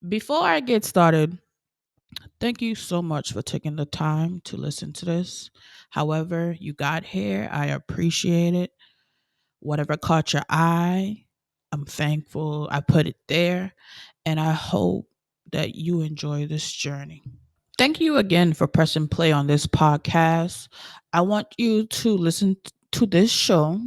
Before I get started, thank you so much for taking the time to listen to this. However, you got here, I appreciate it. Whatever caught your eye, I'm thankful I put it there, and I hope that you enjoy this journey. Thank you again for pressing play on this podcast. I want you to listen to this show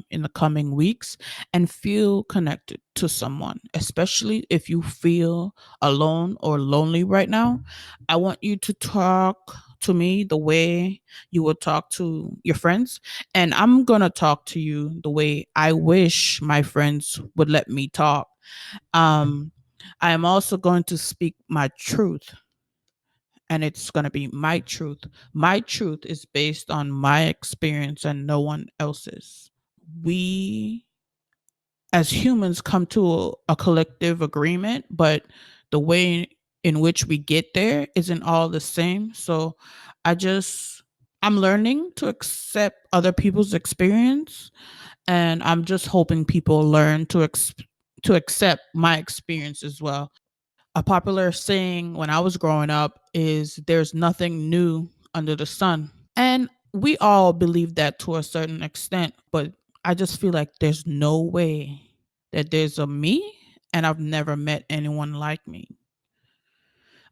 in the coming weeks and feel connected to someone, especially if you feel alone or lonely right now. I want you to talk to me the way you would talk to your friends, and I'm going to talk to you the way I wish my friends would let me talk. Um, I am also going to speak my truth, and it's going to be my truth. My truth is based on my experience and no one else's. We as humans come to a collective agreement, but the way in which we get there isn't all the same. So I just I'm learning to accept other people's experience, and I'm just hoping people learn to accept my experience as well. A popular saying when I was growing up is there's nothing new under the sun. And we all believe that to a certain extent, but I just feel like there's no way that there's a me and I've never met anyone like me.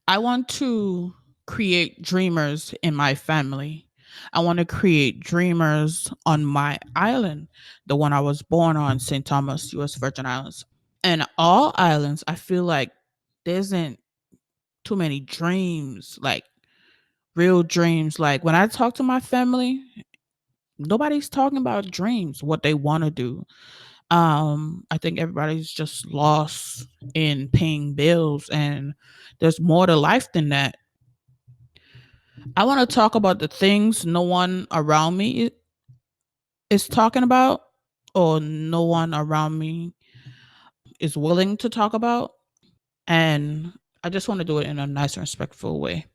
I want to create dreamers in my family. I want to create dreamers on my island, the one I was born on, St. Thomas, US Virgin Islands. And all islands, I feel like there isn't too many dreams, like real dreams. Like when I talk to my family, nobody's talking about dreams, what they want to do. I think everybody's just lost in paying bills, and there's more to life than that. I want to talk about the things no one around me is talking about, or no one around me is willing to talk about. And I just want to do it in a nice and respectful way.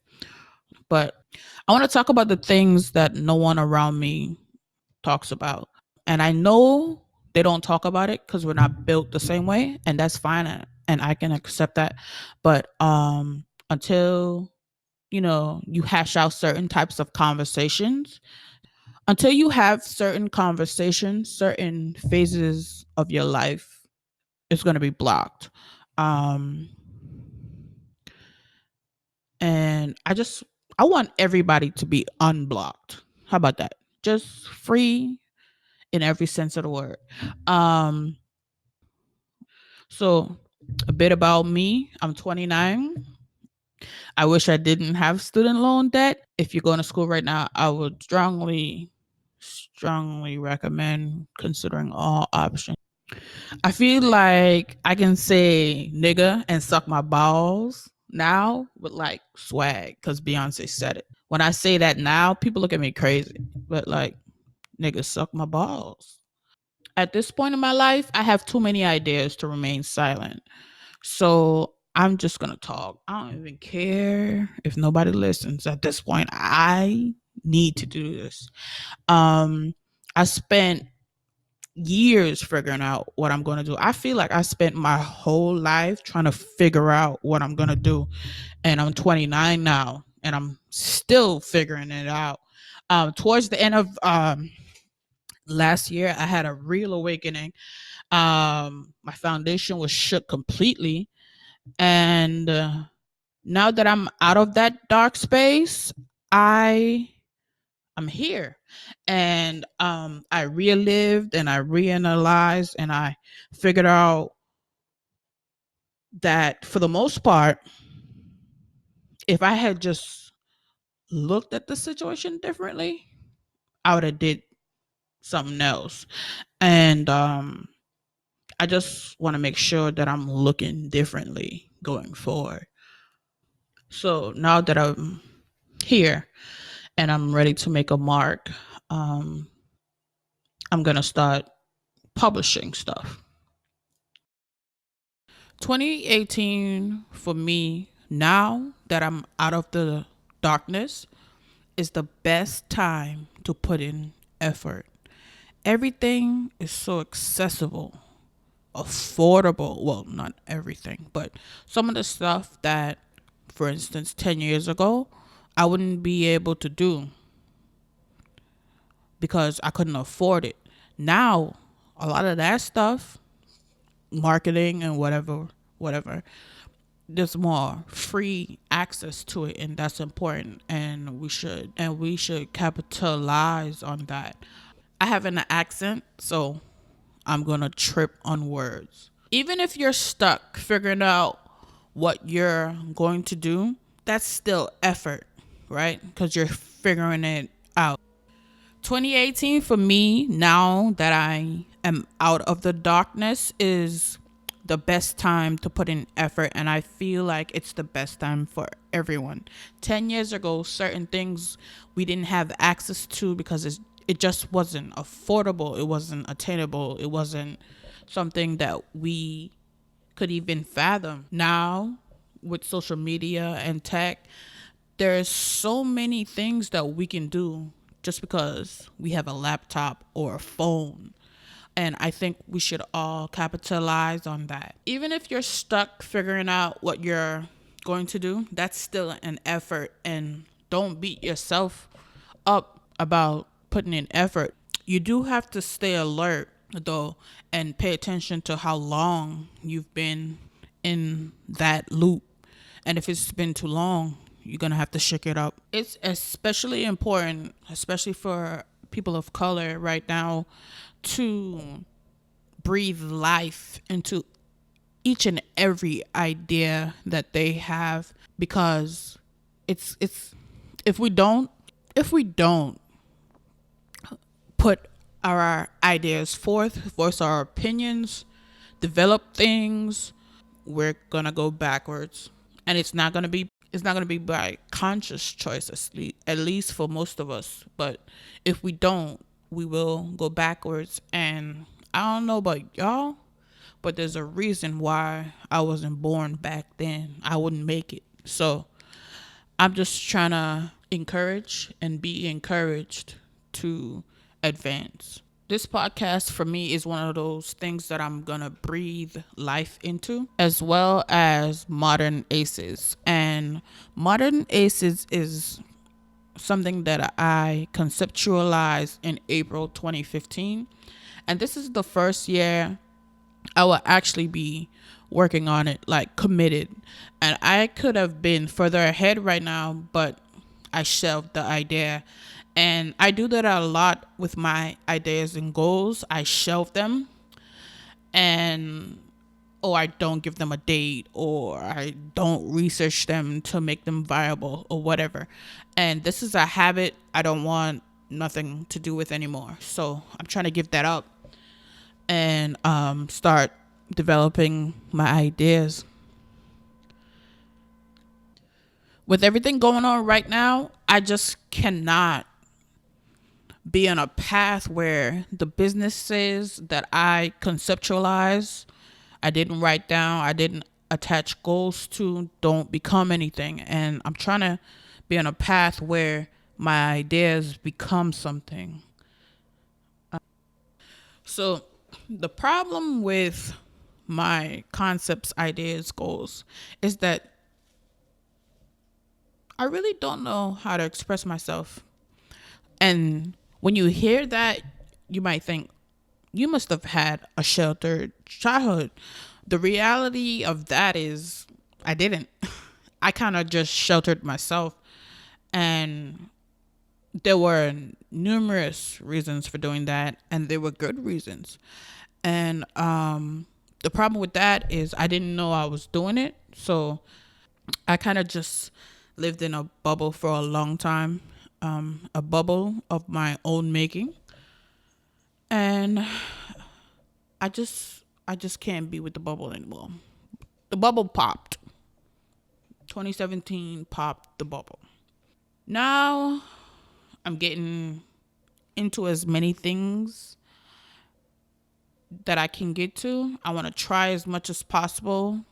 But I want to talk about the things that no one around me talks about. And I know they don't talk about it because we're not built the same way, and that's fine, and I can accept that. But until you hash out certain types of conversations, until you have certain conversations, certain phases of your life, it's going to be blocked. Um, and I want everybody to be unblocked. How about that? Just free in every sense of the word. Um, so a bit about me. I'm 29. I wish I didn't have student loan debt. If you're going to school right now, I would strongly recommend considering all options. I feel like I can say nigga and suck my balls now with like swag because Beyonce said it. When I say that now, people look at me crazy, but like nigga suck my balls. At this point in my life, I have too many ideas to remain silent. So I'm just gonna talk. I don't even care if nobody listens. At this point, I need to do this. Um, I spent years figuring out what I'm gonna do. I feel like I spent my whole life trying to figure out what I'm gonna do, and I'm 29 now, and I'm still figuring it out. Towards the end of last year, I had a real awakening. My foundation was shook completely, and now that I'm out of that dark space, I I'm here, and I relived and I reanalyzed and I figured out that for the most part, if I had just looked at the situation differently, I would have did something else. And I just want to make sure that I'm looking differently going forward. So now that I'm here and I'm ready to make a mark, um, I'm gonna start publishing stuff. 2018 for me, now that I'm out of the darkness, is the best time to put in effort. Everything is so accessible. affordable. Well, not everything, but some of the stuff that, for instance, 10 years ago, I wouldn't be able to do because I couldn't afford it. Now, a lot of that stuff, marketing and whatever, there's more free access to it, and that's important, and we should capitalize on that. I have an accent, so I'm gonna trip on words. Even if you're stuck figuring out what you're going to do, that's still effort, right? Because you're figuring it out. 2018 for me, now that I am out of the darkness, is the best time to put in effort, and I feel like it's the best time for everyone. 10 years ago, certain things we didn't have access to because it just wasn't affordable, it wasn't attainable, it wasn't something that we could even fathom. Now, with social media and tech, there's so many things that we can do just because we have a laptop or a phone. And I think we should all capitalize on that. Even if you're stuck figuring out what you're going to do, that's still an effort. And don't beat yourself up about putting in effort. You do have to stay alert, though, and pay attention to how long you've been in that loop. And if it's been too long, you're going to have to shake it up. It's especially important, especially for people of color right now, to breathe life into each and every idea that they have, because it's if we don't put our ideas forth, voice our opinions, develop things, we're gonna go backwards, and it's not gonna be by conscious choice, at least for most of us. But if we don't, we will go backwards. And I don't know about y'all, but there's a reason why I wasn't born back then. I wouldn't make it. So I'm just trying to encourage and be encouraged to advance. This podcast for me is one of those things that I'm gonna breathe life into, as well as Modern Aces. And Modern Aces is something that I conceptualized in April 2015. And this is the first year I will actually be working on it, like committed. And I could have been further ahead right now, but I shelved the idea. And I do that a lot with my ideas and goals. I shelve them, and or I don't give them a date, or I don't research them to make them viable or whatever. And this is a habit I don't want nothing to do with anymore. So I'm trying to give that up and start developing my ideas. With everything going on right now, I just cannot be on a path where the businesses that I conceptualize, I didn't write down, I didn't attach goals to, don't become anything. And I'm trying to be on a path where my ideas become something. So the problem with my concepts, ideas, goals is that I really don't know how to express myself. And when you hear that, you might think you must have had a sheltered childhood. The reality of that is I didn't. I kind of just sheltered myself, and there were numerous reasons for doing that, and they were good reasons. And the problem with that is I didn't know I was doing it, so I kind of just lived in a bubble for a long time, a bubble of my own making, and I just can't be with the bubble anymore. The bubble popped. 2017 popped the bubble. Now I'm getting into as many things that I can get to. I want to try as much as possible.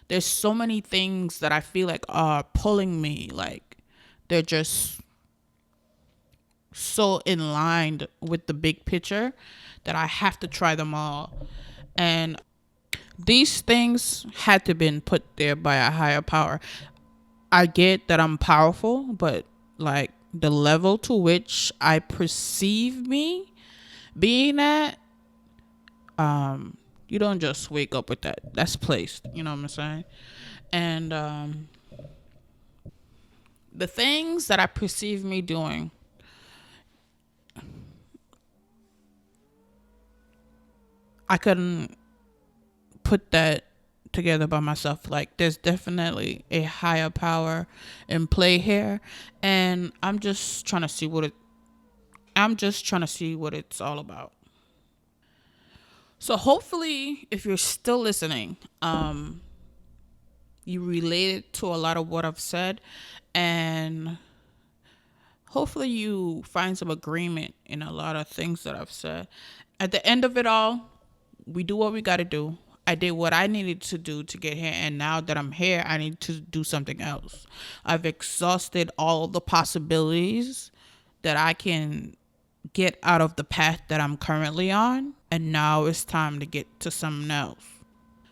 There's so many things that I feel like are pulling me, like they're just so in line with the big picture that I have to try them all. And these things had to been put there by a higher power. I get that I'm powerful, but like the level to which I perceive me being at, you don't just wake up with that. That's placed. You know what I'm saying? And the things that I perceive me doing, I couldn't put that together by myself. Like there's definitely a higher power in play here, and I'm just trying to see what it's all about. So hopefully if you're still listening, you related to a lot of what I've said, and hopefully you find some agreement in a lot of things that I've said. At the end of it all, we do what we got to do. I did what I needed to do to get here, and now that I'm here, I need to do something else. I've exhausted all the possibilities that I can get out of the path that I'm currently on, and now it's time to get to something else.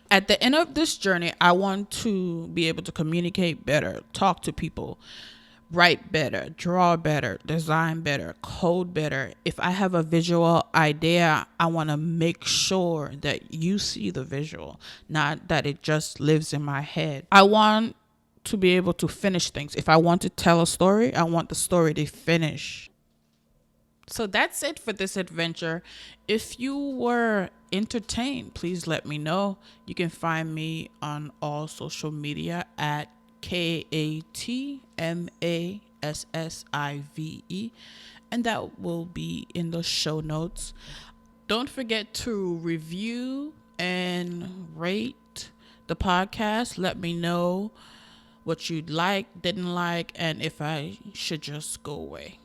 At the end of this journey, I want to be able to communicate better, talk to people, write better, draw better, design better, code better. If I have a visual idea, I want to make sure that you see the visual, not that it just lives in my head. I want to be able to finish things. If I want to tell a story, I want the story to finish. So that's it for this adventure. If you were entertained, please let me know. You can find me on all social media at KATMASSIVE, and that will be in the show notes. Don't forget to review and rate the podcast. Let me know what you'd like, didn't like, and if I should just go away.